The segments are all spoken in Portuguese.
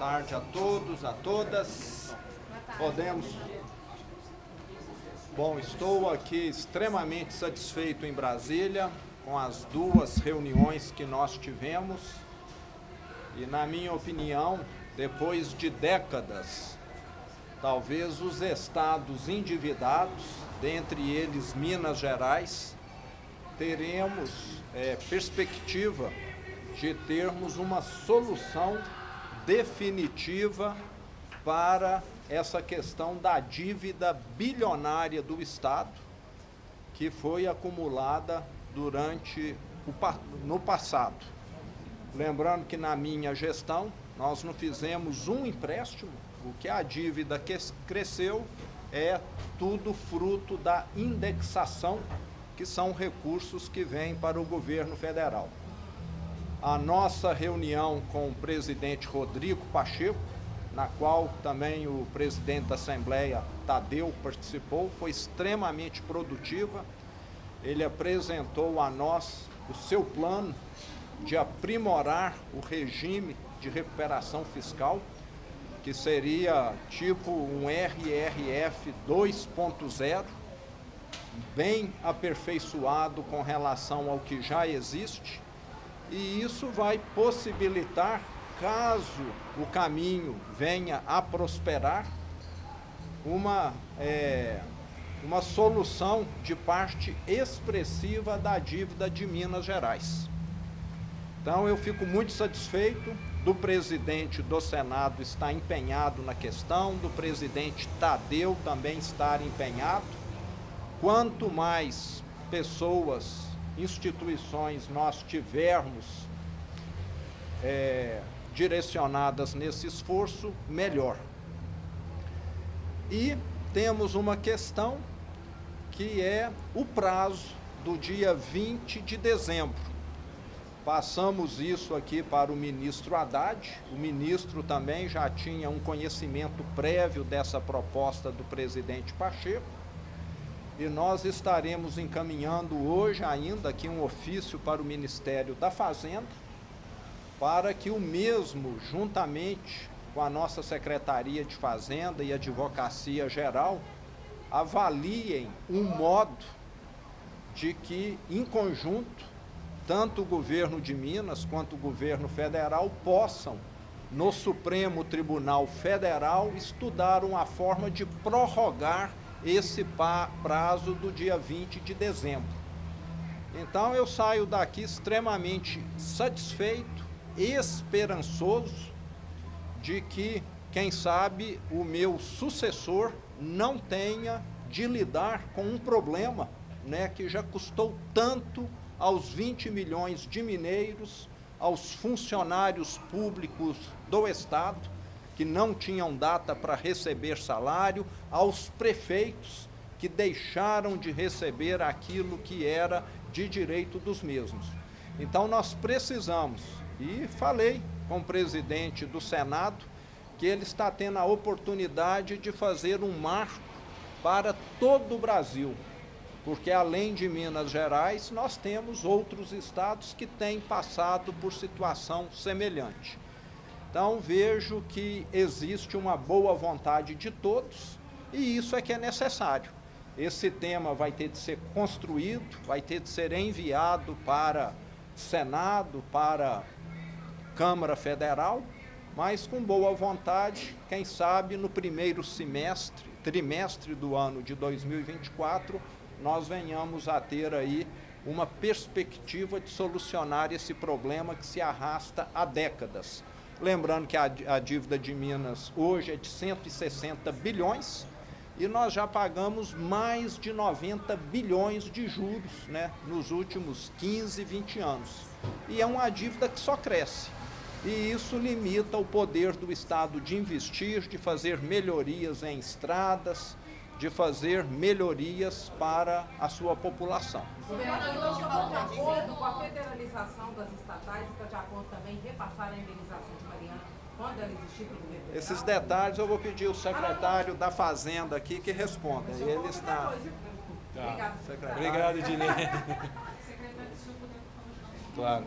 tarde a todos, a todas. Podemos. Bom, estou aqui extremamente satisfeito em Brasília com as duas reuniões que nós tivemos. E, na minha opinião, depois de décadas, talvez os estados endividados, dentre eles Minas Gerais, teremos perspectiva de termos uma solução definitiva para essa questão da dívida bilionária do Estado, que foi acumulada no passado. Lembrando que na minha gestão nós não fizemos um empréstimo, o que a dívida cresceu é tudo fruto da indexação, que são recursos que vêm para o governo federal. A nossa reunião com o presidente Rodrigo Pacheco, na qual também o presidente da Assembleia, Tadeu, participou, foi extremamente produtiva. Ele apresentou a nós o seu plano de aprimorar o regime de recuperação fiscal, que seria tipo um RRF 2.0, bem aperfeiçoado com relação ao que já existe, e isso vai possibilitar, caso o caminho venha a prosperar, uma solução de parte expressiva da dívida de Minas Gerais. Então eu fico muito satisfeito do presidente do Senado estar empenhado na questão, do presidente Tadeu também estar empenhado. Quanto mais pessoas, instituições nós tivermos direcionadas nesse esforço, melhor. E temos uma questão que é o prazo do dia 20 de dezembro. Passamos isso aqui para o ministro Haddad, o ministro também já tinha um conhecimento prévio dessa proposta do presidente Pacheco, e nós estaremos encaminhando hoje ainda aqui um ofício para o Ministério da Fazenda, para que o mesmo, juntamente com a nossa Secretaria de Fazenda e Advocacia Geral, avaliem um modo de que, em conjunto, tanto o governo de Minas quanto o governo federal possam, no Supremo Tribunal Federal, estudar uma forma de prorrogar esse prazo do dia 20 de dezembro. Então eu saio daqui extremamente satisfeito, esperançoso de que, quem sabe, o meu sucessor não tenha de lidar com um problema, que já custou tanto aos 20 milhões de mineiros, aos funcionários públicos do Estado, que não tinham data para receber salário, aos prefeitos que deixaram de receber aquilo que era de direito dos mesmos. Então nós precisamos, e falei com o presidente do Senado, que ele está tendo a oportunidade de fazer um marco para todo o Brasil, porque além de Minas Gerais, nós temos outros estados que têm passado por situação semelhante. Então vejo que existe uma boa vontade de todos, e isso é que é necessário. Esse tema vai ter de ser construído, vai ter de ser enviado para Senado, para Câmara Federal, mas com boa vontade, quem sabe no primeiro trimestre do ano de 2024, nós venhamos a ter aí uma perspectiva de solucionar esse problema que se arrasta há décadas. Lembrando que a dívida de Minas hoje é de 160 bilhões e nós já pagamos mais de 90 bilhões de juros, nos últimos 15, 20 anos. E é uma dívida que só cresce. E isso limita o poder do Estado de investir, de fazer melhorias em estradas, de fazer melhorias para a sua população. Governador, você está de acordo com a federalização das estatais e está de acordo também em repassar a indenização de Mariana quando ela existir para o governo federal? Esses detalhes eu vou pedir ao secretário da Fazenda aqui que responda. Ele está... Obrigado, Dinei. Claro.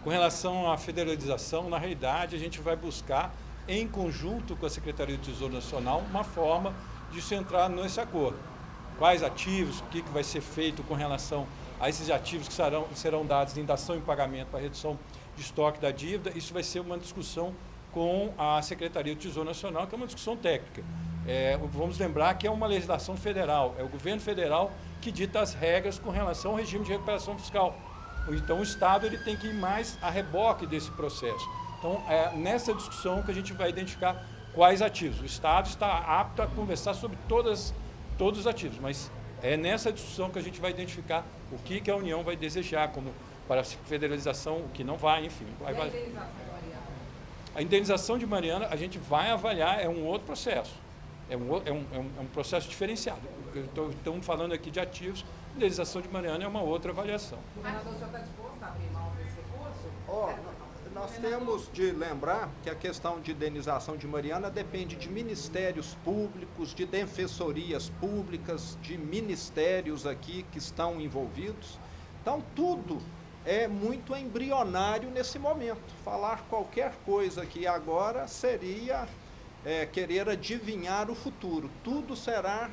Com relação à federalização, na realidade, a gente vai buscar em conjunto com a Secretaria do Tesouro Nacional, uma forma de se entrar nesse acordo. Quais ativos, o que vai ser feito com relação a esses ativos que serão dados em dação e pagamento para redução de estoque da dívida, isso vai ser uma discussão com a Secretaria do Tesouro Nacional, que é uma discussão técnica. Vamos lembrar que é uma legislação federal, é o governo federal que dita as regras com relação ao regime de recuperação fiscal. Então, o Estado ele tem que ir mais a reboque desse processo. Então, é nessa discussão que a gente vai identificar quais ativos. O Estado está apto a conversar sobre todos os ativos, mas é nessa discussão que a gente vai identificar o que a União vai desejar, como para a federalização, o que não vai, enfim. A indenização de Mariana, a gente vai avaliar, é um outro processo. É um processo diferenciado. Estamos falando aqui de ativos, a indenização de Mariana é uma outra avaliação. O governador, o senhor está disposto a abrir mão desse recurso? Nós temos de lembrar que a questão de indenização de Mariana depende de ministérios públicos, de defensorias públicas, de ministérios aqui que estão envolvidos. Então, tudo é muito embrionário nesse momento. Falar qualquer coisa aqui agora seria querer adivinhar o futuro. Tudo será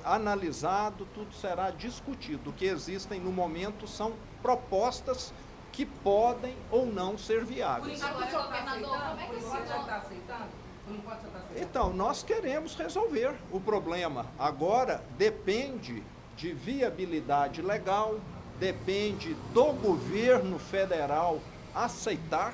analisado, tudo será discutido. O que existem no momento são propostas que podem ou não ser viáveis. Então, nós queremos resolver o problema. Agora, depende de viabilidade legal, depende do governo federal aceitar,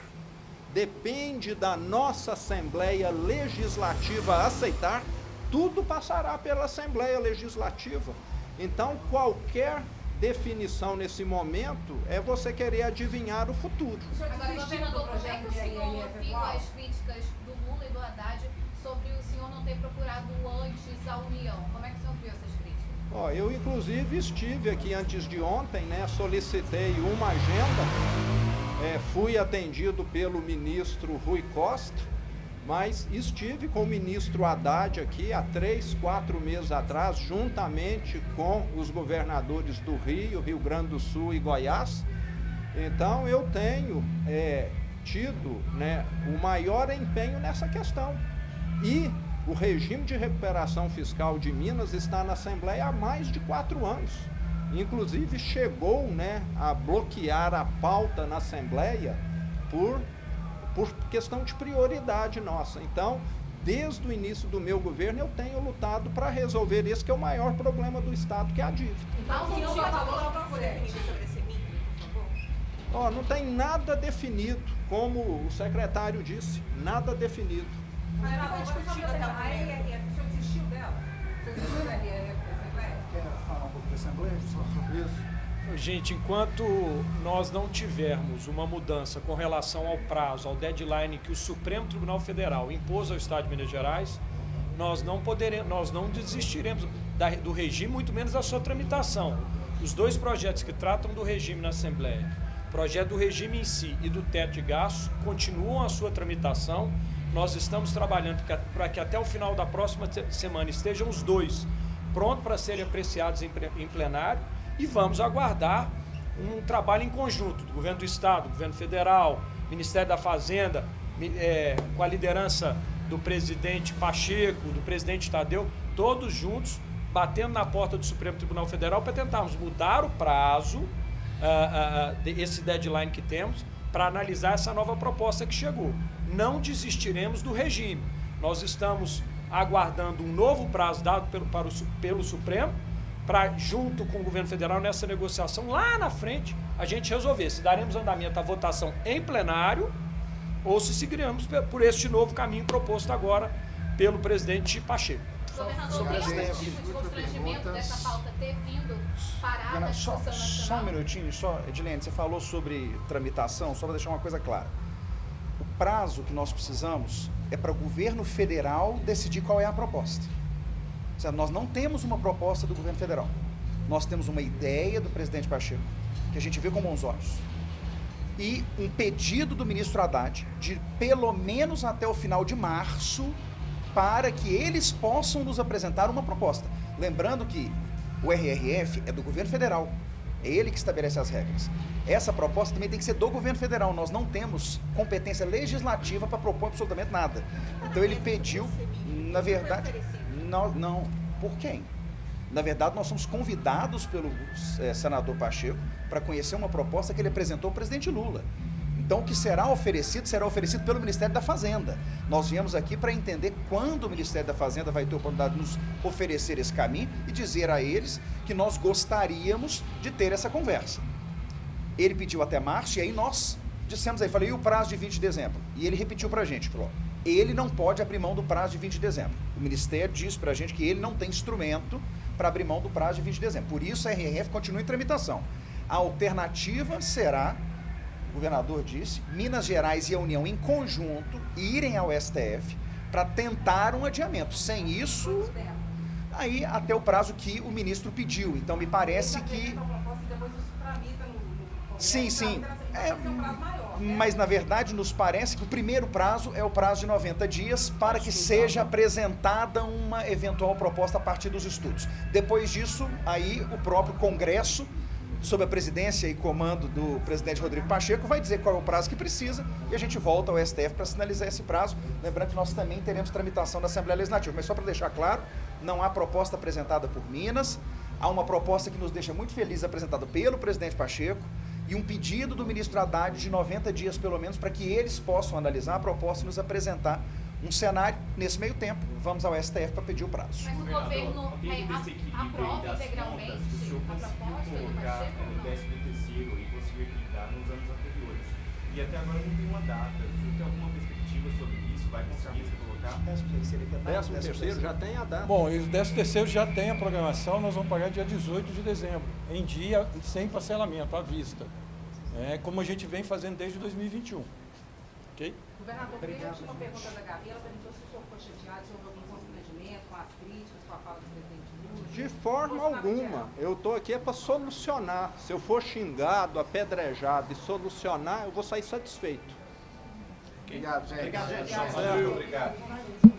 depende da nossa Assembleia Legislativa aceitar, tudo passará pela Assembleia Legislativa. Então, qualquer definição nesse momento é você querer adivinhar o futuro. Agora, governador, como é que o senhor ouviu as críticas do Lula e do Haddad sobre o senhor não ter procurado antes a União? Como é que o senhor viu essas críticas? Eu, inclusive, estive aqui antes de ontem, solicitei uma agenda, fui atendido pelo ministro Rui Costa, mas estive com o ministro Haddad aqui há 3, 4 meses atrás, juntamente com os governadores do Rio Grande do Sul e Goiás. Então, eu tenho tido o maior empenho nessa questão. E o regime de recuperação fiscal de Minas está na Assembleia há mais de 4 anos. Inclusive, chegou a bloquear a pauta na Assembleia por questão de prioridade nossa. Então, desde o início do meu governo, eu tenho lutado para resolver esse que é o maior problema do Estado, que é a dívida. Então, o senhor falou sobre esse mito, por favor? Não tem nada definido, como o secretário disse, nada definido. Mas ela foi discutida até o momento. O senhor desistiu dela? O senhor desistiu da Assembleia? Quer falar um pouco da Assembleia? Isso. Gente, enquanto nós não tivermos uma mudança com relação ao prazo, ao deadline que o Supremo Tribunal Federal impôs ao Estado de Minas Gerais, nós não desistiremos do regime, muito menos da sua tramitação. Os dois projetos que tratam do regime na Assembleia, o projeto do regime em si e do teto de gastos, continuam a sua tramitação. Nós estamos trabalhando para que até o final da próxima semana estejam os dois prontos para serem apreciados em plenário. E vamos aguardar um trabalho em conjunto do governo do Estado, do governo federal, Ministério da Fazenda, com a liderança do presidente Pacheco, do presidente Tadeu, todos juntos, batendo na porta do Supremo Tribunal Federal para tentarmos mudar o prazo, esse deadline que temos, para analisar essa nova proposta que chegou. Não desistiremos do regime. Nós estamos aguardando um novo prazo dado pelo Supremo, para, junto com o governo federal, nessa negociação, lá na frente, a gente resolver se daremos andamento à votação em plenário ou se seguiremos por este novo caminho proposto agora pelo presidente Pacheco. Governador, tem algum tipo de constrangimento dessa pauta ter vindo parada a discussão nacional? Só um minutinho, Edilene, você falou sobre tramitação, só para deixar uma coisa clara. O prazo que nós precisamos é para o governo federal decidir qual é a proposta. Nós não temos uma proposta do governo federal. Nós temos uma ideia do presidente Pacheco, que a gente vê com bons olhos. E um pedido do ministro Haddad de pelo menos até o final de março para que eles possam nos apresentar uma proposta. Lembrando que o RRF é do governo federal. É ele que estabelece as regras. Essa proposta também tem que ser do governo federal. Nós não temos competência legislativa para propor absolutamente nada. Então ele pediu, na verdade, não, por quem? Na verdade, nós somos convidados pelo senador Pacheco para conhecer uma proposta que ele apresentou ao presidente Lula. Então, o que será oferecido pelo Ministério da Fazenda. Nós viemos aqui para entender quando o Ministério da Fazenda vai ter a oportunidade de nos oferecer esse caminho e dizer a eles que nós gostaríamos de ter essa conversa. Ele pediu até março e aí nós dissemos aí, falei, e o prazo de 20 de dezembro? E ele repetiu para a gente, falou, ele não pode abrir mão do prazo de 20 de dezembro. O Ministério disse para a gente que ele não tem instrumento para abrir mão do prazo de 20 de dezembro. Por isso, a RRF continua em tramitação. A alternativa será, o governador disse, Minas Gerais e a União em conjunto irem ao STF para tentar um adiamento. Sem isso, aí até o prazo que o ministro pediu. Então, me parece que... Sim. Mas, na verdade, nos parece que o primeiro prazo é o prazo de 90 dias para que seja apresentada uma eventual proposta a partir dos estudos. Depois disso, aí o próprio Congresso, sob a presidência e comando do presidente Rodrigo Pacheco, vai dizer qual é o prazo que precisa e a gente volta ao STF para sinalizar esse prazo. Lembrando que nós também teremos tramitação da Assembleia Legislativa. Mas só para deixar claro, não há proposta apresentada por Minas, há uma proposta que nos deixa muito felizes apresentada pelo presidente Pacheco, e um pedido do ministro Haddad de 90 dias, pelo menos, para que eles possam analisar a proposta e nos apresentar um cenário. Nesse meio tempo, vamos ao STF para pedir o prazo. Mas o governo aprova integralmente a proposta do Pacheco? No 13º e conseguiu equilibrar nos anos anteriores. E até agora não tem uma data. O senhor tem alguma perspectiva sobre isso? Vai conseguir se colocar? 13º já tem a data. Bom, e o 13º já tem a programação, nós vamos pagar dia 18 de dezembro, em dia, sem parcelamento, à vista. Como a gente vem fazendo desde 2021. Ok? Governador, queria uma pergunta da Gabi. Ela perguntou se o senhor ficou chateado, se houve algum constrangimento com as críticas, com a fala do presidente Lula. De forma alguma. Eu estou aqui para solucionar. Se eu for xingado, apedrejado e solucionar, eu vou sair satisfeito. Obrigado, gente. Obrigado.